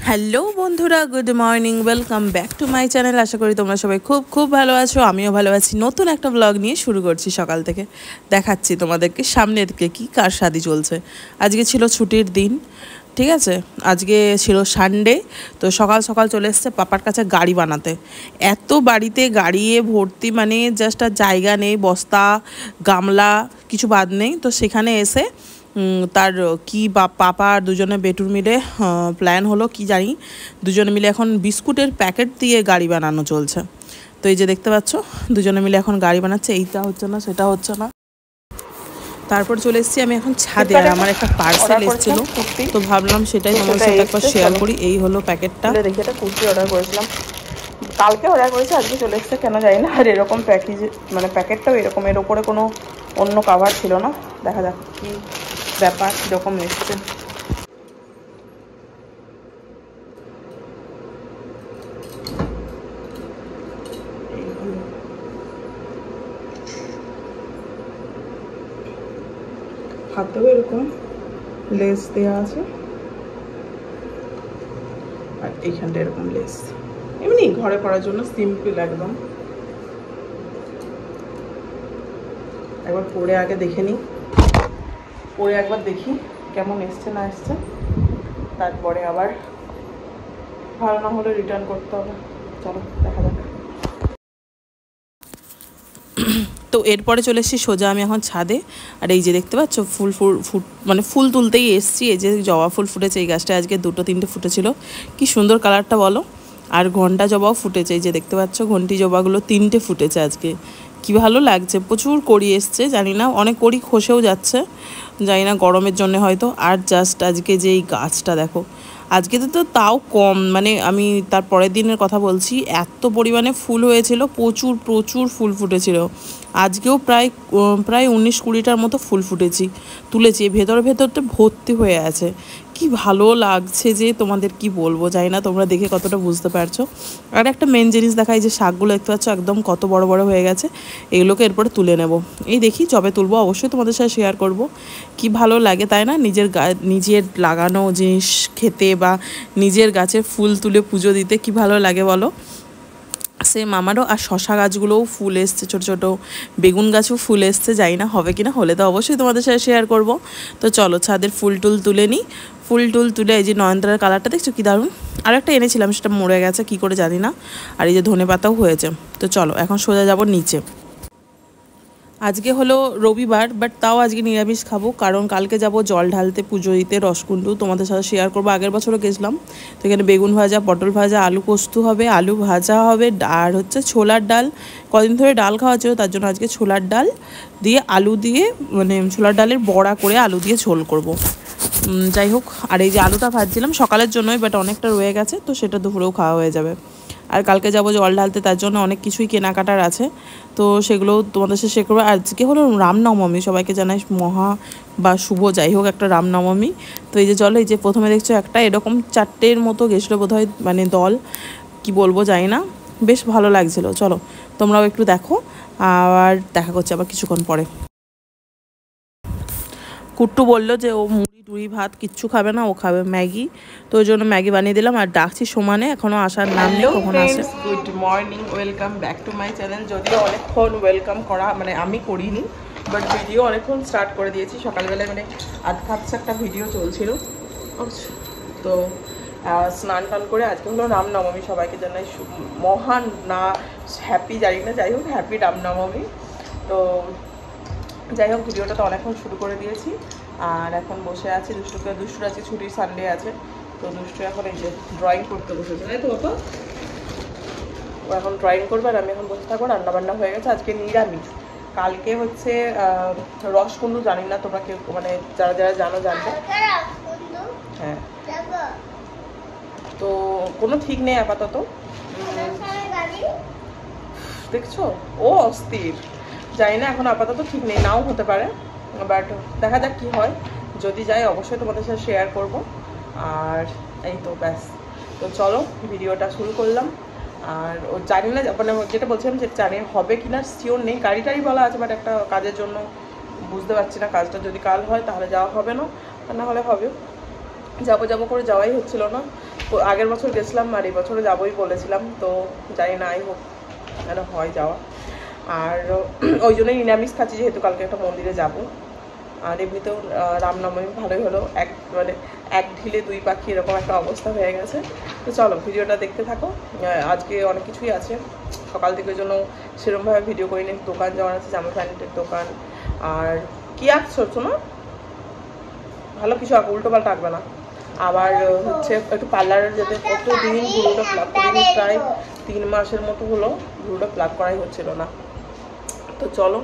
Hello বন্ধুরা, good morning, welcome back to my channel. আশা করি তোমরা সবাই খুব খুব ভালো আছো, আমিও ভালো আছি। নতুন একটা ব্লগ নিয়ে শুরু করছি। সকাল থেকে দেখাচ্ছি তোমাদেরকে সামনের দিকে কী কার শাদি চলছে। আজকে ছিল ছুটির দিন, ঠিক আছে, আজকে ছিল সানডে। তো সকাল সকাল চলে এসছে পাপার কাছে গাড়ি বানাতে। এত বাড়িতে গাড়িয়ে ভর্তি, মানে জাস্ট আর জায়গা নেই, বস্তা গামলা কিছু বাদ নেই। তো সেখানে এসে তার কি পাপা আর দুজনে বেটুর মিলে প্ল্যান হলো কি জানি, দুজনে মিলে এখন বিস্কুটের প্যাকেট দিয়ে গাড়ি বানানো চলছে। তো এই যে দেখতে পাচ্ছ, দুজনে মিলে এখন গাড়ি বানাচ্ছে, এইটা হচ্ছে না সেটা হচ্ছে না। তারপর চলে এসেছি আমি এখন ছাদে, আর আমার একটা পার্সেল এসেছিলো, তো ভাবলাম সেটাই তোমার সাথে একবার শেয়ার করি। এই হলো প্যাকেটটা, দেখি এটা কুর্তি অর্ডার করেছিলাম, কালকে অর্ডার করেছি, আজকে চলে এসছে কেন জানি না। আর এরকম প্যাকেজ, মানে প্যাকেটটাও এরকম, এর ওপরে কোনো অন্য কাভার ছিল না। দেখা যাক কি ব্যাপার, কীরকম এসছে। হাতেও এরকম লেস দেওয়া আছে, আর এইখানটা এরকম লেস, এমনি ঘরে পরার জন্য সিম্পল একদম। একবার পরে আগে দেখে নিই, পরে একবার দেখি কেমন এসছে না এসছে, তারপরে আবার ভালো না হলে রিটার্ন করতে হবে। চলো দেখা যাক। তো এরপরে চলে এসেছি সোজা আমি এখন ছাদে। আর এই যে দেখতে পাচ্ছ মানে ফুল তুলতেই এসছি। এই যে জবা ফুল ফুটেছে, এই গাছটা আজকে 2-3টে ফুটেছিল, কি সুন্দর কালারটা বলো। আর ঘন্টা জবাও ফুটেছে, এই যে দেখতে পাচ্ছ ঘন্টি জবাগুলো 3টে ফুটেছে আজকে, কি ভালো লাগছে। প্রচুর কড়ি এসছে, জানি না অনেক কড়ি খসেও যাচ্ছে, জানি না গরমের জন্য হয়তো। আর জাস্ট আজকে যে এই গাছটা দেখো, আজকে তো তাও কম, মানে আমি তার পরের দিনের কথা বলছি, এত পরিমাণে ফুল হয়েছিল, প্রচুর প্রচুর ফুল ফুটেছিল। আজকেও প্রায় 19-20টার মতো ফুল তুলেছি। ভেতর তো ভর্তি হয়ে আছে, কি ভালো লাগছে যে তোমাদের কি বলবো, জানি না তোমরা দেখে কতটা বুঝতে পারছো। আর একটা মেন জিনিস দেখাই, যে শাকগুলো দেখতে পাচ্ছ একদম কত বড় বড় হয়ে গেছে, এগুলোকে এরপরে তুলে নেব। এই দেখি যবে তুলবো অবশ্যই তোমাদের সাথে শেয়ার করব। কি ভালো লাগে তাই না, নিজের লাগানো জিনিস খেতে বা নিজের গাছের ফুল তুলে পুজো দিতে কি ভালো লাগে বলো। সেম আমারও। আর শশা গাছগুলোও ফুল এসছে, ছোটো ছোটো বেগুন গাছও ফুল এসছে, যাই না হবে কিনা, হলে তো অবশ্যই তোমাদের সাথে শেয়ার করব। তো চলো ছাদের ফুল তুলে নিই। ফুল তুলে এই যে নয়নতারার কালারটা দেখছো কি দারুণ। আর একটা এনেছিলাম, সেটা মরে গেছে কি করে জানি না। আর এই যে ধনে পাতাও হয়েছে। তো চলো এখন সোজা যাব নিচে। আজকে হলো রবিবার, বাট তাও আজকে নিরামিষ খাবো, কারণ কালকে যাব জল ঢালতে, পুজো দিতে রসকুণ্ডু, তোমাদের সাথে শেয়ার করবো। আগের বছরও গেছিলাম, তো এখানে বেগুন ভাজা, পটল ভাজা, আলু পোস্ত হবে, আলু ভাজা হবে, আর হচ্ছে ছোলার ডাল। কদিন ধরে ডাল খাওয়া ছিল, তার জন্য আজকে ছোলার ডাল দিয়ে আলু দিয়ে, মানে ছোলার ডালের বড়া করে আলু দিয়ে ঝোল করব। যাই হোক, আর এই যে আলুটা ভাজছিলাম সকালের জন্যই, বাট অনেকটা রয়ে গেছে, তো সেটা দুপুরেও খাওয়া হয়ে যাবে। আর কালকে যাবো জল ঢালতে, তার জন্য অনেক কিছুই কেনাকাটার আছে, তো সেগুলোও তোমাদের সাথে শেয়ার করবো। আজকে হলো রামনবমী, সবাইকে জানাই মহা বা শুভ, যাই হোক একটা রামনবমী। তো এই যে চলো, এই যে প্রথমে দেখছো একটা এরকম 4টের মতো গেছিলো বোধহয়, মানে দল, কি বলবো জানি না, বেশ ভালো লাগছিলো। চলো তোমরাও একটু দেখো, আর দেখা করছে আবার কিছুক্ষণ পরে। কুট্টু বললো যে ও মুড়ি ভাত কিচ্ছু খাবে না, ও খাবে ম্যাগি, তো ওই জন্য ম্যাগি বানিয়ে দিলাম। আর ডাকছি সমানে, এখনও আসার নাম নেই, কখন আসে। Good morning, welcome back to my channel. যদিও অনেকক্ষণ ওয়েলকাম করা, মানে আমি করিনি, বাট ভিডিও অনেকক্ষণ স্টার্ট করে দিয়েছি সকালবেলায়, মানে আধখাপসা একটা ভিডিও চলছিল। তো স্নান টান করে, আজকে হলো রামনবমী, সবাইকে জানাই মহান না হ্যাপি, জানি না, যাই হোক হ্যাপি রামনবমী। তো যাই হোক, ভিডিওটা তো অনেকক্ষণ শুরু করে দিয়েছি, আর এখন বসে আছি। দুষ্টুর আজকে ছুটির সানডে আছে, তো দুষ্টু এখন এই যে ড্রয়িং করতে বসেছে, তাই তো বাবা? ও এখন ড্রয়িং করবে, আর আমি এখন বসে থাকবো। রান্নাবান্না হয়ে গেছে, আজকে নিরামিষ। কালকে হচ্ছে রসকুণ্ডু, জানি না তোমরা কেউ, মানে যারা যারা জানো জানবে। হ্যাঁ, তো কোনো ঠিক নেই আপাতত, দেখছো ও অস্থির, জানি না এখন আপাতত ঠিক নেই, নাও হতে পারে, বাট দেখা যাক কি হয়। যদি যাই অবশ্যই তোমাদের সাথে শেয়ার করব। আর এই তো ব্যাস, তো চলো ভিডিওটা শুরু করলাম। আর ও জানি না, মানে যেটা বলছিলাম যে জানি হবে কি না শিওর নেই, গাড়ি বলা আছে, বাট একটা কাজের জন্য বুঝতে পারছি না, কাজটা যদি কাল হয় তাহলে যাওয়া হবে না, আর না হলে হবে। যাবো করে যাওয়াই হচ্ছিল না। আগের বছর গেছিলাম আর এই বছরে যাবোই বলেছিলাম, তো জানি না, আই হোক যেন হয় যাওয়া। আর ওই জন্যই নিরামিষ খাচ্ছি, যেহেতু কালকে একটা মন্দিরে যাব। আর এমনিতেও রামনবমী ভালোই হলো, এক ঢিলে দুই পাখি এরকম একটা অবস্থা হয়ে গেছে। তো চলো ভিডিওটা দেখতে থাকো। আজকে অনেক কিছুই আছে, সকাল থেকে ওই জন্য সেরকমভাবে ভিডিও করিনি। দোকান যাওয়ার আছে, জামা প্যান্টের দোকান। আর কি আঁকছো না, ভালো কিছু আঁকো, উল্টো পাল্টা আঁকবে না। আবার হচ্ছে একটু পার্লারের যেতে, কতদিন ভুরুটা প্লাগ করিনি, প্রায় 3 মাসের মতো হলো ভুরুটা প্লাগ করাই হচ্ছিল না। তো চলো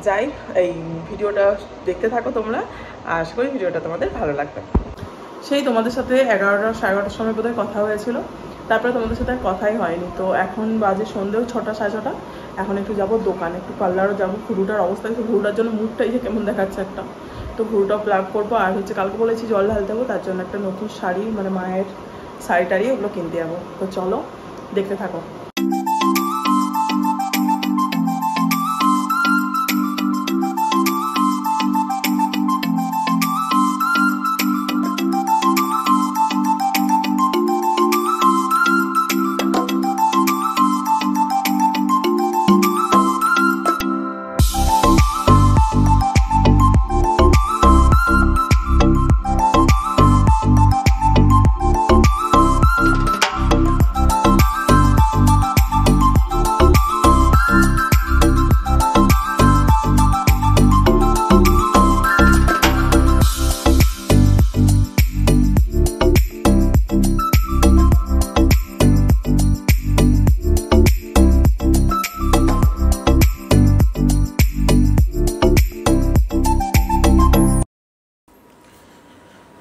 যাই, এই ভিডিওটা দেখতে থাকো তোমরা, আশা করি ভিডিওটা তোমাদের ভালো লাগবে। সেই তোমাদের সাথে 11টা সাড়ে 11টার সময় বোধহয় কথা হয়েছিল, তারপরে তোমাদের সাথে আর কথাই হয়নি। তো এখন বাজে সন্ধ্যেও 6টা সাড়ে 6টা। এখন একটু যাবো দোকানে, একটু পার্লারও যাবো। ভুরুটার অবস্থা একটু, ভুরুটার জন্য মুখটাই যে কেমন দেখাচ্ছে একটা, তো ভুরুটাও প্লাগ করবো। আর হচ্ছে কালকে বলেছি জল ঢালতে যাবো, তার জন্য একটা নতুন শাড়ি, মানে মায়ের শাড়ি টাড়ি ওগুলো কিনতে যাবো। তো চলো দেখতে থাকো।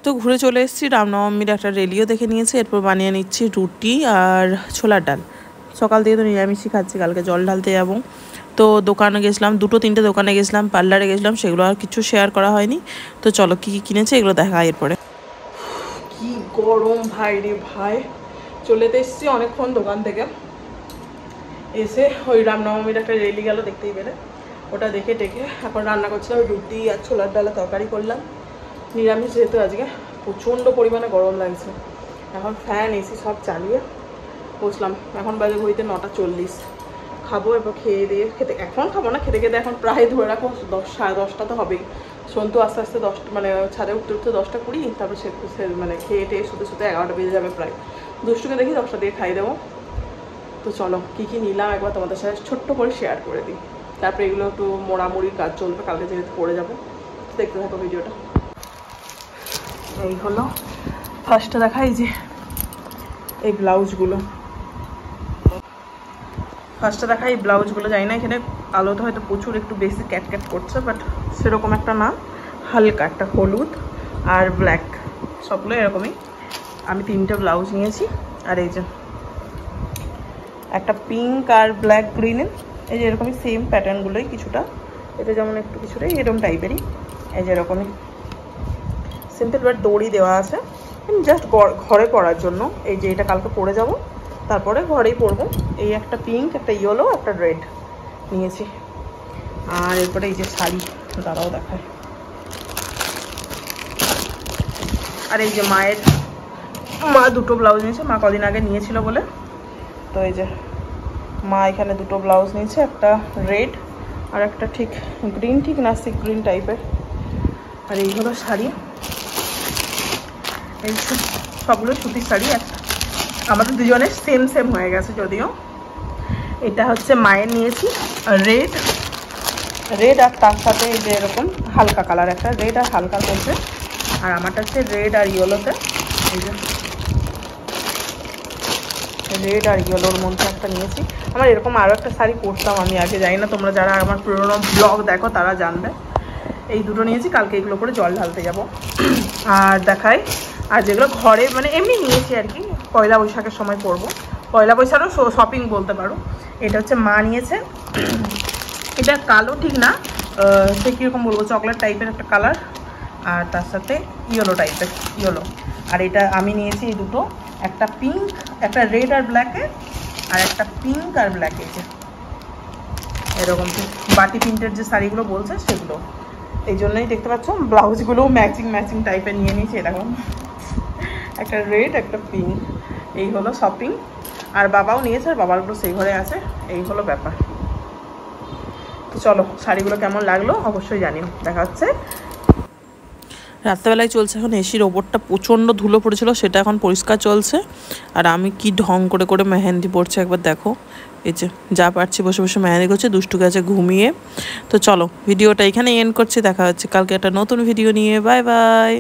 তো ঘুরে চলে এসেছি, রামনবমীর একটা রেলিও দেখে নিয়েছি। এরপর বানিয়ে নিচ্ছি রুটি আর ছোলার ডাল। সকাল থেকে তো নিরামিষই খাচ্ছি, কালকে জল ঢালতে যাবো। তো দোকানে গেছিলাম, 2-3টে দোকানে গেছিলাম, পার্লারে গেছিলাম, সেগুলো আর কিছু শেয়ার করা হয়নি। তো চলো কী কী কিনেছে এগুলো দেখা এরপরে। কি গরম ভাই রে ভাই, চলে তো এসেছি অনেকক্ষণ দোকান থেকে। এসে ওই রামনবমীর একটা রেলি গেল দেখতেই পেলে, ওটা দেখে টেকে এখন রান্না করছিলাম। রুটি আর ছোলার ডালে তরকারি করলাম, নিরামিষ যেহেতু আজকে। প্রচণ্ড পরিমাণে গরম লাগছে, এখন ফ্যান এসি সব চালিয়ে বসলাম। এখন বাজে ঘড়িতে 9:40। খাবো, এবার খেয়ে দিয়ে এখন খাবো না, খেতে খেতে এখন প্রায় ধরে রাখো 10 সাড়ে 10টা তো হবেই। সন্তু আস্তে আস্তে 10 মানে ছাদে উঠতে 10টা 20, তারপর সে মানে খেয়ে টেয়ে শুতে 11টা বেজে যাবে প্রায়। দুষ্টুকে দেখি 10টা দিয়ে খাই দেবো। তো চলো কী কী নিলাম একবার তোমাদের সাথে ছোট্ট করে শেয়ার করে দিই। তারপরে এগুলো একটু মোড়ামুড়ির কাজ চলবে, কালকে যেহেতু পড়ে যাবো। দেখতে থাকো ভিডিওটা। এই হলো ফার্স্টে দেখা, এই যে এই ব্লাউজগুলো। ফার্স্টে দেখা এই ব্লাউজগুলো, জানি না এখানে আলোতে হয়তো প্রচুর একটু বেশি ক্যাট করছে, বাট সেরকম একটা না, হালকা একটা হলুদ আর ব্ল্যাক, সবগুলো এরকমই। আমি 3টে ব্লাউজ নিয়েছি। আর এই যে একটা পিঙ্ক আর ব্ল্যাক গ্রিনের, এই যে এরকমই সেম প্যাটার্নগুলোই কিছুটা, এটা যেমন একটু কিছুটাই এরকম টাইপেরই, এই যে এরকমই সিম্পল, বাট দড়ি দেওয়া আছে জাস্ট ঘরে পরার জন্য। এই যে এটা কালকে পরে যাব, তারপরে ঘরেই পরবো। এই একটা পিঙ্ক, একটা ইয়েলো, একটা রেড নিয়েছি। আর এরপরে এই যে শাড়ি, দাঁড়াও দেখায়। আর এই যে মা 2টো ব্লাউজ নিয়েছে, মা কদিন আগে নিয়েছিল বলে। তো এই যে মা এখানে 2টো ব্লাউজ নিয়েছে, একটা রেড আর একটা ঠিক গ্রিন, ঠিক না সি গ্রিন টাইপের। আর এই হলো শাড়ি, এই সবগুলো সুতির শাড়ি। আমাদের দুজনের সেম হয়ে গেছে যদিও। এটা হচ্ছে মায়ের নিয়েছি রেড আর তার সাথে এই যে এরকম হালকা কালার, একটা রেড আর হালকার মধ্যে। আর আমারটা হচ্ছে রেড আর ইয়েলোতে, এই যে রেড আর ইয়েলোর মধ্যে একটা নিয়েছি। আমার এরকম আরও একটা শাড়ি পরতাম আমি আগে, জানি না তোমরা যারা আমার পুরোনো ব্লগ দেখো তারা জানবে। এই 2টো নিয়েছি, কালকে এগুলো করে জল ঢালতে যাব। আর দেখাই, আর যেগুলো ঘরে মানে এমনি নিয়েছি আর কি, পয়লা বৈশাখের সময় পরবো, পয়লা বৈশাখও শপিং বলতে পারো। এটা হচ্ছে মা নিয়েছে, এটা কালো ঠিক না, সে কীরকম বলবো, চকলেট টাইপের একটা কালার, আর তার সাথে ইয়েলো টাইপের ইয়েলো। আর এটা আমি নিয়েছি এই 2টো, একটা পিঙ্ক, একটা রেড আর ব্ল্যাকে, আর একটা পিঙ্ক আর ব্ল্যাকে, এরকম বাটি প্রিন্টের যে শাড়িগুলো বলছে সেগুলো। এই জন্যই দেখতে পাচ্ছ ব্লাউজগুলোও ম্যাচিং টাইপের নিয়ে নিয়েছি। এরকম একটা রেড একটা পিঙ্ক, এই হলো শপিং। আর বাবাও নিয়েছে, আর বাবারগুলো সেই ঘরে আছে। এই হলো ব্যাপার। তো চলো, শাড়িগুলো কেমন লাগলো অবশ্যই জানিও। দেখা হচ্ছে। রাত্রেবেলায় চলছে এখন এসির ওপরটা প্রচণ্ড ধুলো পড়েছিল, সেটা এখন পরিষ্কার চলছে। আর আমি কি ঢং করে করে মেহেন্দি পড়ছে একবার দেখো। এই যে যা পারছি বসে বসে মেহেন্দি করছে, দুষ্টু গেছে ঘুমিয়ে। তো চলো ভিডিওটা এখানে এন্ড করছি, দেখা হচ্ছে কালকে একটা নতুন ভিডিও নিয়ে। Bye bye.